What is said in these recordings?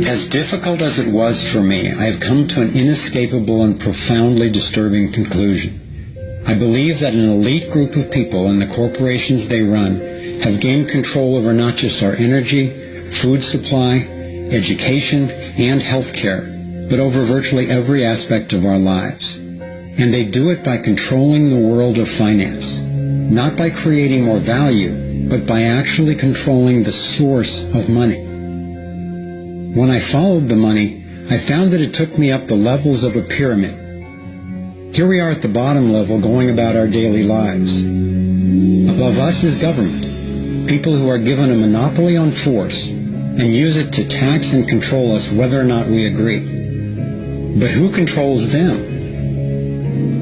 As difficult as it was for me, I have come to an inescapable and profoundly disturbing conclusion. I believe that an elite group of people and the corporations they run have gained control over not just our energy, food supply, education, and health care, but over virtually every aspect of our lives. And they do it by controlling the world of finance, not by creating more value, but by actually controlling the source of money. When I followed the money, I found that it took me up the levels of a pyramid. Here we are at the bottom level going about our daily lives. Above us is government, people who are given a monopoly on force and use it to tax and control us whether or not we agree. But who controls them?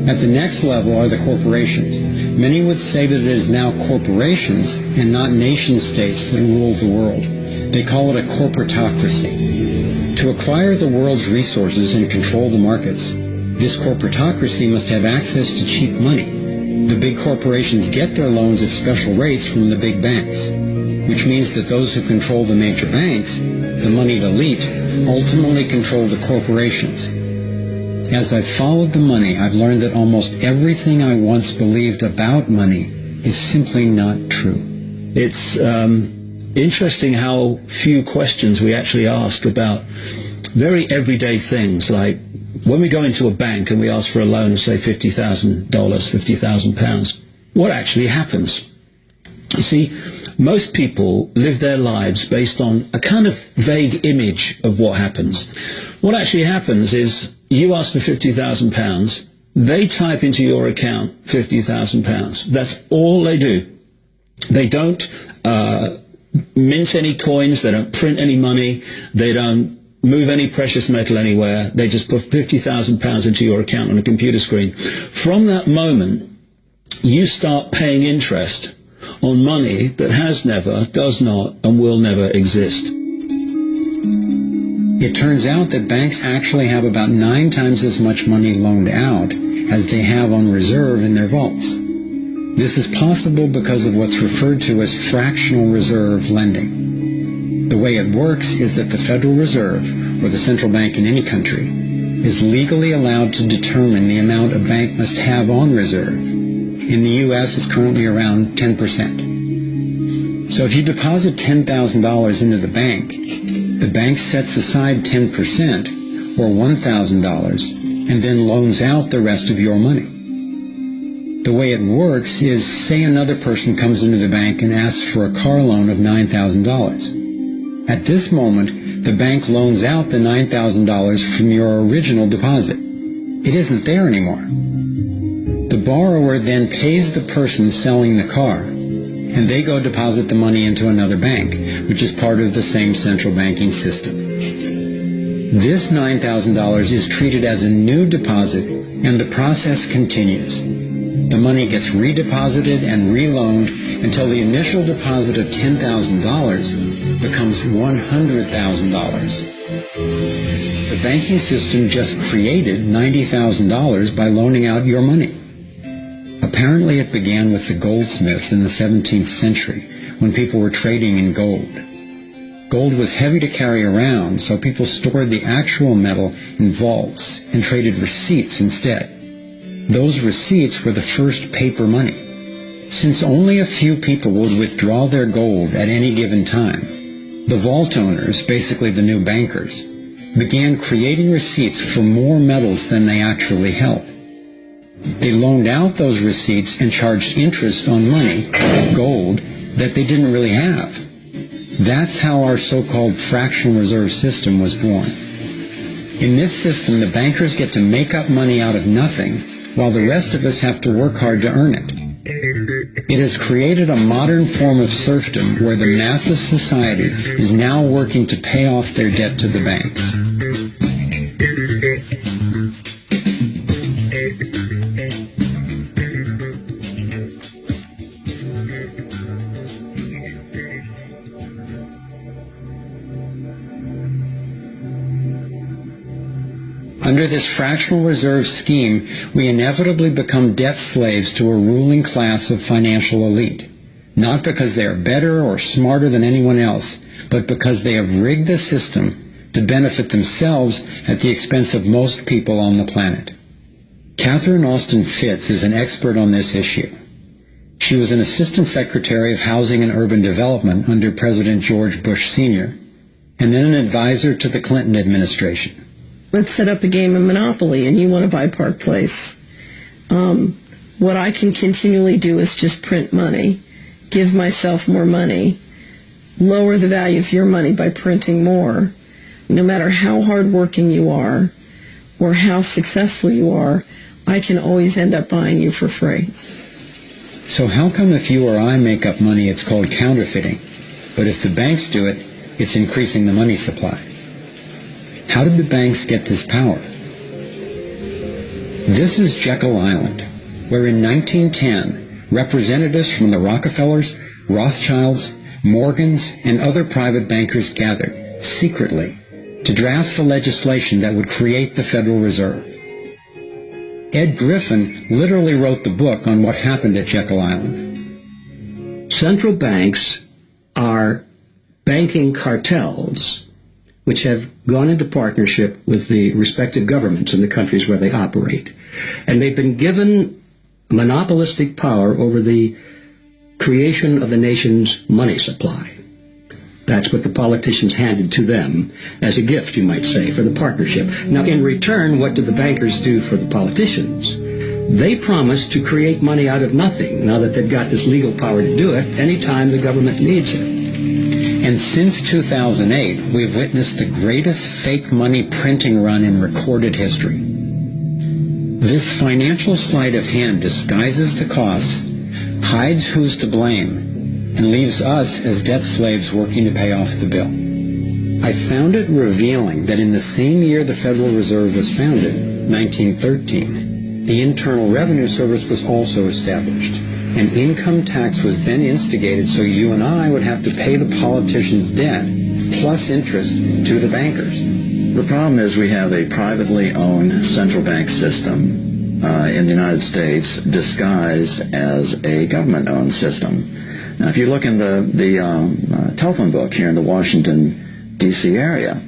At the next level are the corporations. Many would say that it is now corporations and not nation-states that rule the world. They call it a corporatocracy. To acquire the world's resources and control the markets, this corporatocracy must have access to cheap money. The big corporations get their loans at special rates from the big banks, which means that those who control the major banks, the moneyed elite, ultimately control the corporations. As I've followed the money, I've learned that almost everything I once believed about money is simply not true. It's interesting how few questions we actually ask about very everyday things, like when we go into a bank and we ask for a loan of, say, $50,000, £50,000, what actually happens? You see, most people live their lives based on a kind of vague image of what happens. What actually happens is you ask for £50,000, they type into your account £50,000. That's all they do. They don't mint any coins, they don't print any money, they don't move any precious metal anywhere. They just put £50,000 into your account on a computer screen. From that moment, you start paying interest on money that has never, does not, and will never exist. It turns out that banks actually have about 9 times as much money loaned out as they have on reserve in their vaults. This is possible because of what's referred to as fractional reserve lending. The way it works is that the Federal Reserve, or the central bank in any country, is legally allowed to determine the amount a bank must have on reserve. In the U.S., it's currently around 10%. So if you deposit $10,000 into the bank sets aside 10%, or $1,000, and then loans out the rest of your money. The way it works is, say another person comes into the bank and asks for a car loan of $9,000. At this moment, the bank loans out the $9,000 from your original deposit. It isn't there anymore. The borrower then pays the person selling the car, and they go deposit the money into another bank, which is part of the same central banking system. This $9,000 is treated as a new deposit, and the process continues. The money gets redeposited and reloaned until the initial deposit of $10,000 becomes $100,000. The banking system just created $90,000 by loaning out your money. Apparently it began with the goldsmiths in the 17th century, when people were trading in gold. Gold was heavy to carry around, so people stored the actual metal in vaults and traded receipts instead. Those receipts were the first paper money. Since only a few people would withdraw their gold at any given time, the vault owners, basically the new bankers, began creating receipts for more metals than they actually held. They loaned out those receipts and charged interest on money, gold, that they didn't really have. That's how our so-called fractional reserve system was born. In this system, the bankers get to make up money out of nothing, while the rest of us have to work hard to earn it. It has created a modern form of serfdom where the mass of society is now working to pay off their debt to the banks. Under this fractional reserve scheme, we inevitably become debt slaves to a ruling class of financial elite. not because they are better or smarter than anyone else, but because they have rigged the system to benefit themselves at the expense of most people on the planet. Catherine Austin Fitts is an expert on this issue. She was an Assistant Secretary of Housing and Urban Development under President George Bush Sr., and then an advisor to the Clinton administration. Let's set up a game of Monopoly, and you want to buy Park Place. What I can continually do is just print money, give myself more money, lower the value of your money by printing more. No matter how hardworking you are or how successful you are, I can always end up buying you for free. So how come if you or I make up money, it's called counterfeiting, but if the banks do it, it's increasing the money supply? How did the banks get this power? This is Jekyll Island, where in 1910, representatives from the Rockefellers, Rothschilds, Morgans, and other private bankers gathered, secretly, to draft the legislation that would create the Federal Reserve. Ed Griffin literally wrote the book on what happened at Jekyll Island. Central banks are banking cartels which have gone into partnership with the respective governments in the countries where they operate. And they've been given monopolistic power over the creation of the nation's money supply. That's what the politicians handed to them as a gift, you might say, for the partnership. Now, in return, what do the bankers do for the politicians? They promise to create money out of nothing, now that they've got this legal power to do it, anytime the government needs it. And since 2008, we've witnessed the greatest fake money printing run in recorded history. This financial sleight of hand disguises the costs, hides who's to blame, and leaves us as debt slaves working to pay off the bill. I found it revealing that in the same year the Federal Reserve was founded, 1913, the Internal Revenue Service was also established. An income tax was then instigated so you and I would have to pay the politicians' debt, plus interest, to the bankers. The problem is we have a privately owned central bank system in the United States disguised as a government-owned system. Now, if you look in the telephone book here in the Washington, D.C. area,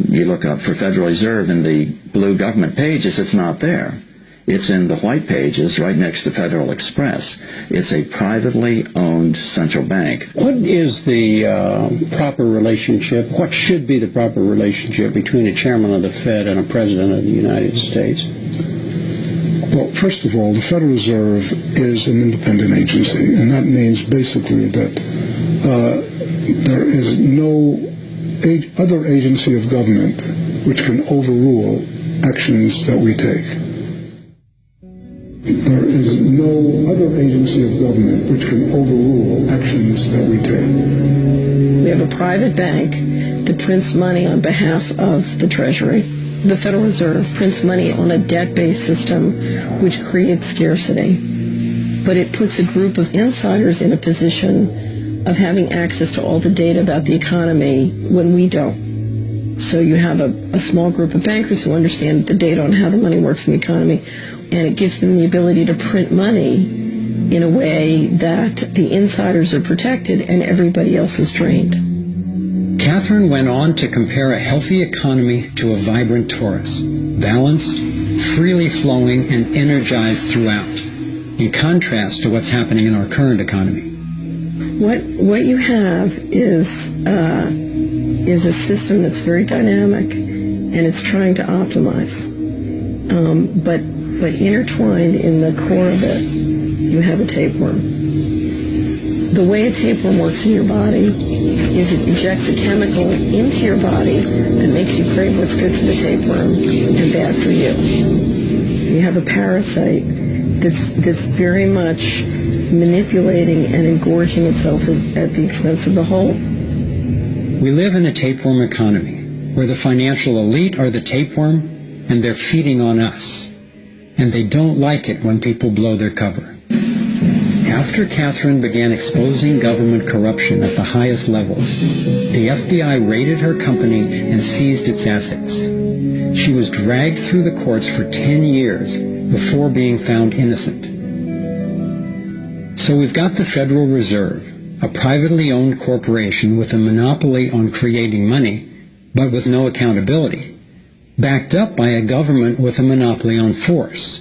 you look up for Federal Reserve in the blue government pages, it's not there. It's in the white pages right next to Federal Express. It's a privately owned central bank. What is the proper relationship, what should be the proper relationship between a chairman of the Fed and a president of the United States? Well, first of all, the Federal Reserve is an independent agency, and that means basically that there is no other agency of government which can overrule actions that we take. There is no other agency of government which can overrule actions that we take. We have a private bank that prints money on behalf of the Treasury. The Federal Reserve prints money on a debt-based system which creates scarcity. But it puts a group of insiders in a position of having access to all the data about the economy when we don't. So you have a small group of bankers who understand the data on how the money works in the economy, and it gives them the ability to print money in a way that the insiders are protected and everybody else is drained. Catherine went on to compare a healthy economy to a vibrant torus, balanced, freely flowing, and energized throughout, in contrast to what's happening in our current economy. What you have is a system that's very dynamic, and it's trying to optimize. But intertwined in the core of it, you have a tapeworm. The way a tapeworm works in your body is it injects a chemical into your body that makes you crave what's good for the tapeworm and bad for you. You have a parasite that's very much manipulating and engorging itself at the expense of the whole. We live in a tapeworm economy where the financial elite are the tapeworm and they're feeding on us. And they don't like it when people blow their cover. After Catherine began exposing government corruption at the highest levels, the FBI raided her company and seized its assets. She was dragged through the courts for 10 years before being found innocent. So we've got the Federal Reserve, a privately owned corporation with a monopoly on creating money, but with no accountability, backed up by a government with a monopoly on force.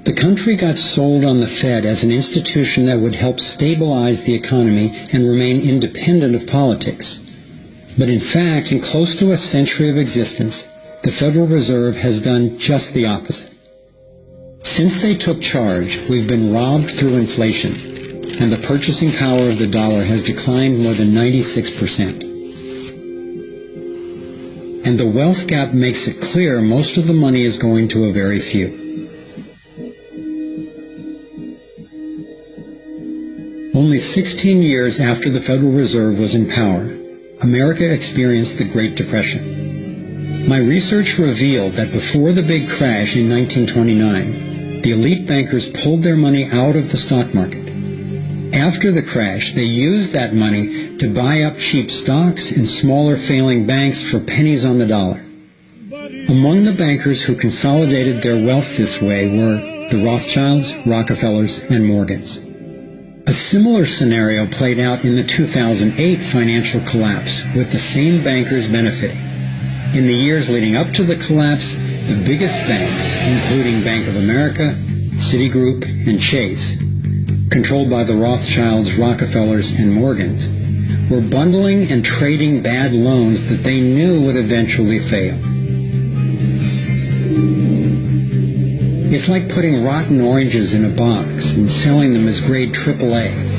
The country got sold on the Fed as an institution that would help stabilize the economy and remain independent of politics. But in fact, in close to a century of existence, the Federal Reserve has done just the opposite. Since they took charge, we've been robbed through inflation, and the purchasing power of the dollar has declined more than 96%. And the wealth gap makes it clear most of the money is going to a very few. Only 16 years after the Federal Reserve was in power, America experienced the Great Depression. My research revealed that before the big crash in 1929, the elite bankers pulled their money out of the stock market. After the crash, they used that money to buy up cheap stocks and smaller failing banks for pennies on the dollar. Among the bankers who consolidated their wealth this way were the Rothschilds, Rockefellers, and Morgans. A similar scenario played out in the 2008 financial collapse, with the same bankers benefiting. In the years leading up to the collapse, the biggest banks, including Bank of America, Citigroup, and Chase, controlled by the Rothschilds, Rockefellers, and Morgans, were bundling and trading bad loans that they knew would eventually fail. It's like putting rotten oranges in a box and selling them as grade AAA.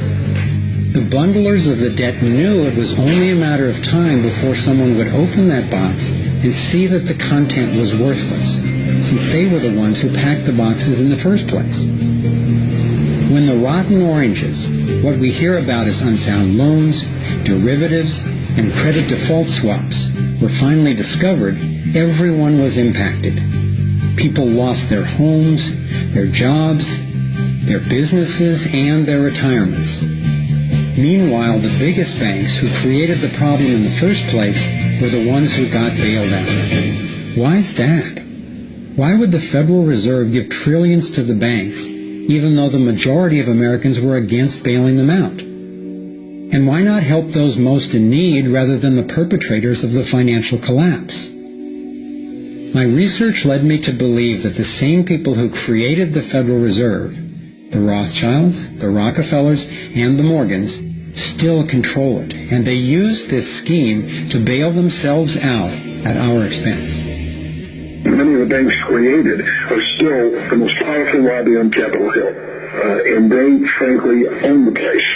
The bundlers of the debt knew it was only a matter of time before someone would open that box and see that the content was worthless, since they were the ones who packed the boxes in the first place. When the rotten oranges, what we hear about as unsound loans, derivatives, and credit default swaps, were finally discovered, everyone was impacted. People lost their homes, their jobs, their businesses, and their retirements. Meanwhile, the biggest banks who created the problem in the first place were the ones who got bailed out. Why is that? Why would the Federal Reserve give trillions to the banks, even though the majority of Americans were against bailing them out? And why not help those most in need rather than the perpetrators of the financial collapse? My research led me to believe that the same people who created the Federal Reserve, the Rothschilds, the Rockefellers, and the Morgans, still control it, and they use this scheme to bail themselves out at our expense. Many of the banks created are still the most powerful lobby on Capitol Hill, and they, frankly, own the place.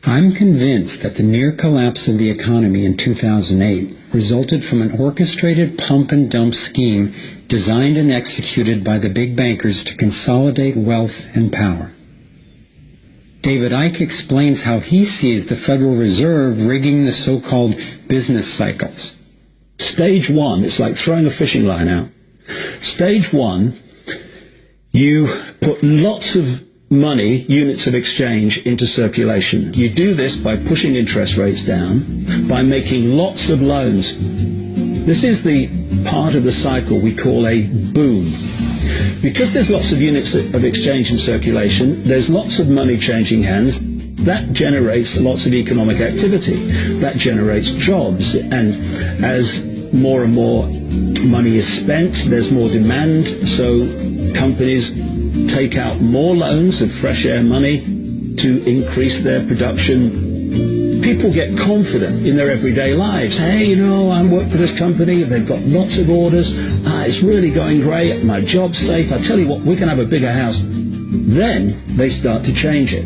I'm convinced that the near collapse of the economy in 2008 resulted from an orchestrated pump-and-dump scheme designed and executed by the big bankers to consolidate wealth and power. David Icke explains how he sees the Federal Reserve rigging the so-called business cycles. Stage one, it's like throwing a fishing line out. Stage one, you put lots of money, units of exchange, into circulation. You do this by pushing interest rates down, by making lots of loans. This is the part of the cycle we call a boom. Because there's lots of units of exchange in circulation, there's lots of money changing hands. That generates lots of economic activity. That generates jobs. And as more and more money is spent, there's more demand, so companies take out more loans of fresh air money to increase their production. People get confident in their everyday lives. Hey, I work for this company, they've got lots of orders, it's really going great, my job's safe, I tell you what, we can have a bigger house. Then they start to change it.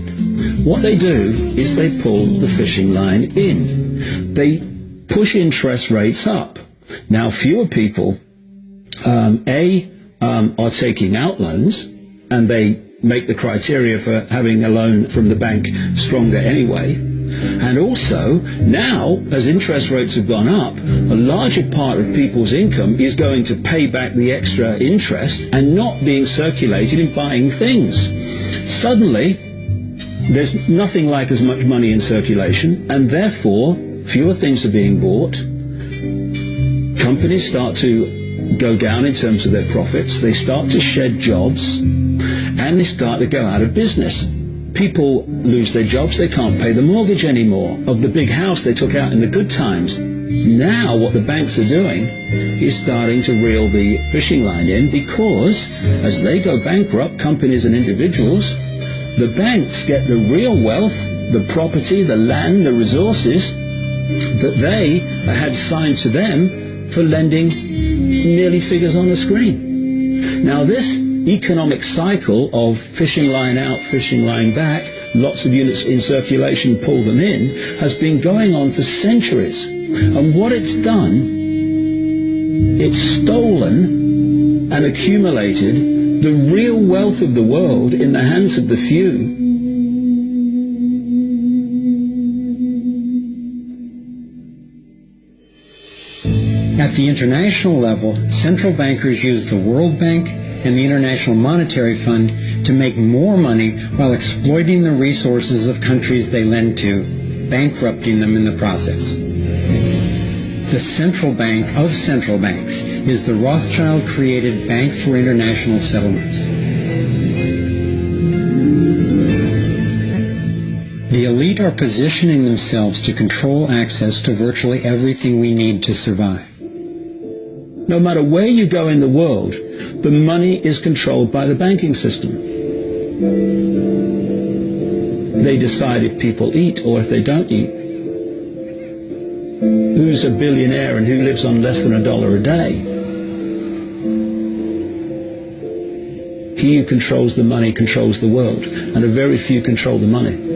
What they do is they pull the fishing line in. They push interest rates up. Now, fewer people, are taking out loans, and they make the criteria for having a loan from the bank stronger anyway. And also, now, as interest rates have gone up, a larger part of people's income is going to pay back the extra interest and not being circulated in buying things. Suddenly, there's nothing like as much money in circulation, and therefore, fewer things are being bought. Companies start to go down in terms of their profits. They start to shed jobs. And and they start to go out of business. People lose their jobs, they can't pay the mortgage anymore of the big house they took out in the good times. Now what the banks are doing is starting to reel the fishing line in, because as they go bankrupt, companies and individuals, the banks get the real wealth, the property, the land, the resources that they had signed to them for lending merely figures on a screen. Now this economic cycle of fishing line out, fishing line back, lots of units in circulation, pull them in, has been going on for centuries. And what it's done, it's stolen and accumulated the real wealth of the world in the hands of the few. At the international level, central bankers use the World Bank and the International Monetary Fund to make more money while exploiting the resources of countries they lend to, bankrupting them in the process. The central bank of central banks is the Rothschild-created Bank for International Settlements. The elite are positioning themselves to control access to virtually everything we need to survive. No matter where you go in the world, the money is controlled by the banking system. They decide if people eat or if they don't eat. Who's a billionaire and who lives on less than $1 a day? He who controls the money controls the world, and a very few control the money.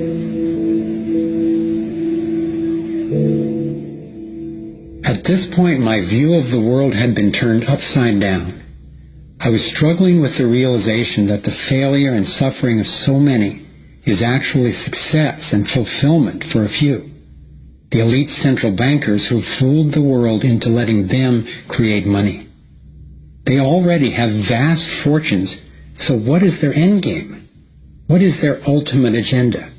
At this point, my view of the world had been turned upside down. I was struggling with the realization that the failure and suffering of so many is actually success and fulfillment for a few. The elite central bankers who fooled the world into letting them create money. They already have vast fortunes, so what is their end game? What is their ultimate agenda?